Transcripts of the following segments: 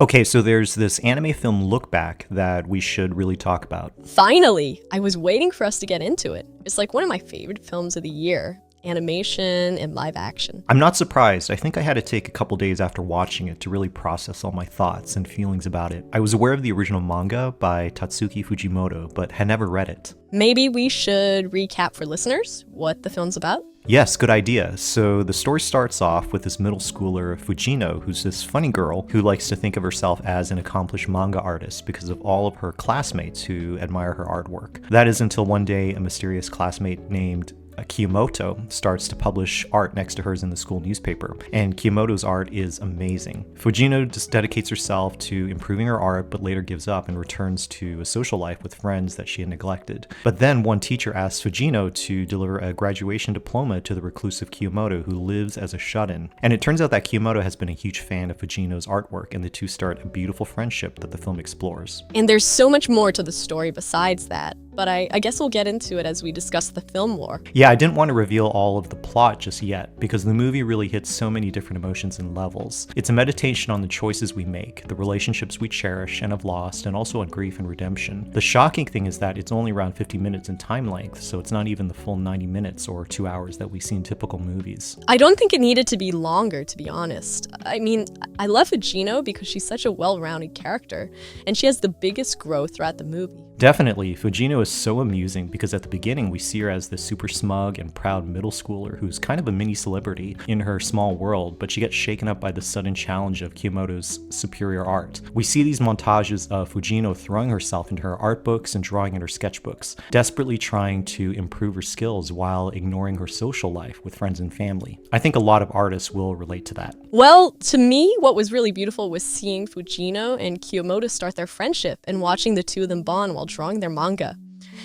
Okay, so there's this anime film Look Back that we should really talk about. Finally! I was waiting for us to get into it. It's like one of my favorite films of the year. Animation and live action. I'm not surprised. I think I had to take a couple days after watching it to really process all my thoughts and feelings about it. I was aware of the original manga by Tatsuki Fujimoto, but had never read it. Maybe we should recap for listeners what the film's about? Yes, good idea. So the story starts off with this middle schooler, Fujino, who's this funny girl who likes to think of herself as an accomplished manga artist because of all of her classmates who admire her artwork. That is until one day a mysterious classmate named Kiyomoto starts to publish art next to hers in the school newspaper, and Kiyomoto's art is amazing. Fujino just dedicates herself to improving her art, but later gives up and returns to a social life with friends that she had neglected. But then one teacher asks Fujino to deliver a graduation diploma to the reclusive Kiyomoto, who lives as a shut-in. And it turns out that Kiyomoto has been a huge fan of Fujino's artwork, and the two start a beautiful friendship that the film explores. And there's so much more to the story besides that, but I guess we'll get into it as we discuss the film more. Yeah, I didn't want to reveal all of the plot just yet, because the movie really hits so many different emotions and levels. It's a meditation on the choices we make, the relationships we cherish and have lost, and also on grief and redemption. The shocking thing is that it's only around 50 minutes in time length, so it's not even the full 90 minutes or 2 hours that we see in typical movies. I don't think it needed to be longer, to be honest. I mean, I love Fujino because she's such a well-rounded character, and she has the biggest growth throughout the movie. Definitely, Fujino is so amusing because at the beginning we see her as this super smug and proud middle schooler who's kind of a mini celebrity in her small world, but she gets shaken up by the sudden challenge of Kiyomoto's superior art. We see these montages of Fujino throwing herself into her art books and drawing in her sketchbooks, desperately trying to improve her skills while ignoring her social life with friends and family. I think a lot of artists will relate to that. Well, to me, what was really beautiful was seeing Fujino and Kiyomoto start their friendship and watching the two of them bond while drawing their manga.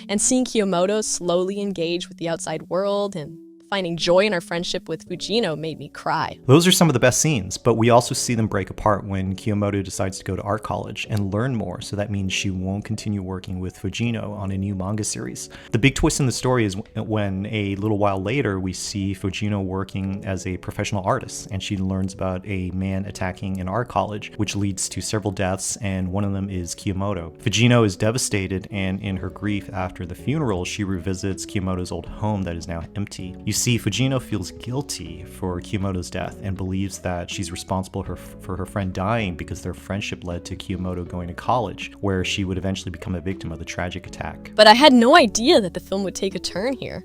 And seeing Kiyomoto slowly engage with the outside world and finding joy in her friendship with Fujino made me cry. Those are some of the best scenes, but we also see them break apart when Kiyomoto decides to go to art college and learn more, so that means she won't continue working with Fujino on a new manga series. The big twist in the story is when a little while later we see Fujino working as a professional artist, and she learns about a man attacking an art college, which leads to several deaths, and one of them is Kiyomoto. Fujino is devastated, and in her grief after the funeral, she revisits Kiyomoto's old home that is now empty. You see, Fujino feels guilty for Kiyomoto's death and believes that she's responsible for her friend dying because their friendship led to Kiyomoto going to college, where she would eventually become a victim of the tragic attack. But I had no idea that the film would take a turn here.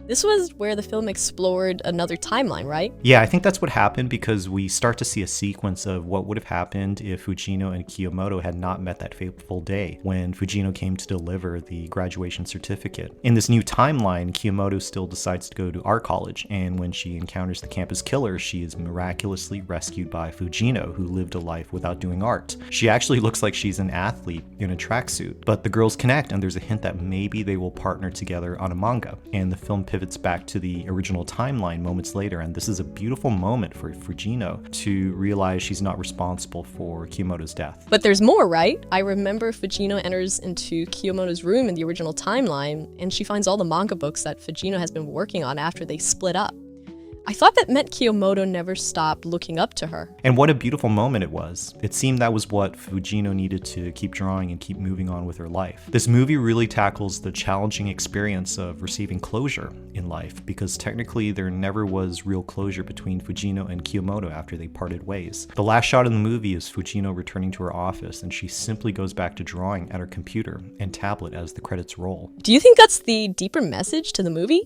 This was where the film explored another timeline, right? Yeah, I think that's what happened because we start to see a sequence of what would have happened if Fujino and Kiyomoto had not met that fateful day when Fujino came to deliver the graduation certificate. In this new timeline, Kiyomoto still decides to go to art college, and when she encounters the campus killer, she is miraculously rescued by Fujino, who lived a life without doing art. She actually looks like she's an athlete in a tracksuit, but the girls connect, and there's a hint that maybe they will partner together on a manga, and the film pivots back to the original timeline moments later, and this is a beautiful moment for Fujino to realize she's not responsible for Kiyomoto's death. But there's more, right? I remember Fujino enters into Kiyomoto's room in the original timeline, and she finds all the manga books that Fujino has been working on after they split up. I thought that meant Kiyomoto never stopped looking up to her. And what a beautiful moment it was. It seemed that was what Fujino needed to keep drawing and keep moving on with her life. This movie really tackles the challenging experience of receiving closure in life, because technically there never was real closure between Fujino and Kiyomoto after they parted ways. The last shot in the movie is Fujino returning to her office, and she simply goes back to drawing at her computer and tablet as the credits roll. Do you think that's the deeper message to the movie?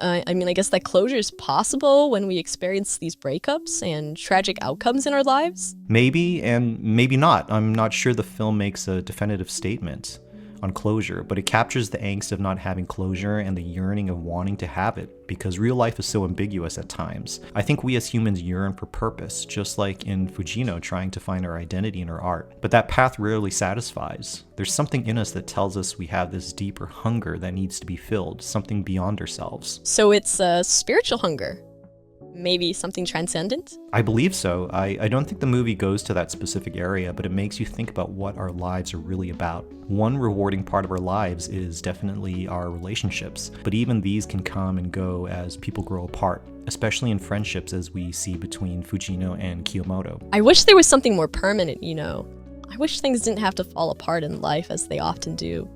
I guess that closure is possible when we experience these breakups and tragic outcomes in our lives? Maybe, and maybe not. I'm not sure the film makes a definitive statement on closure, but it captures the angst of not having closure and the yearning of wanting to have it, because real life is so ambiguous at times. I think we as humans yearn for purpose, just like in Fujino trying to find our identity in her art. But that path rarely satisfies. There's something in us that tells us we have this deeper hunger that needs to be filled, something beyond ourselves. So it's a spiritual hunger. Maybe something transcendent? I believe so. I don't think the movie goes to that specific area, but it makes you think about what our lives are really about. One rewarding part of our lives is definitely our relationships, but even these can come and go as people grow apart, especially in friendships as we see between Fujino and Kiyomoto. I wish there was something more permanent, you know. I wish things didn't have to fall apart in life as they often do.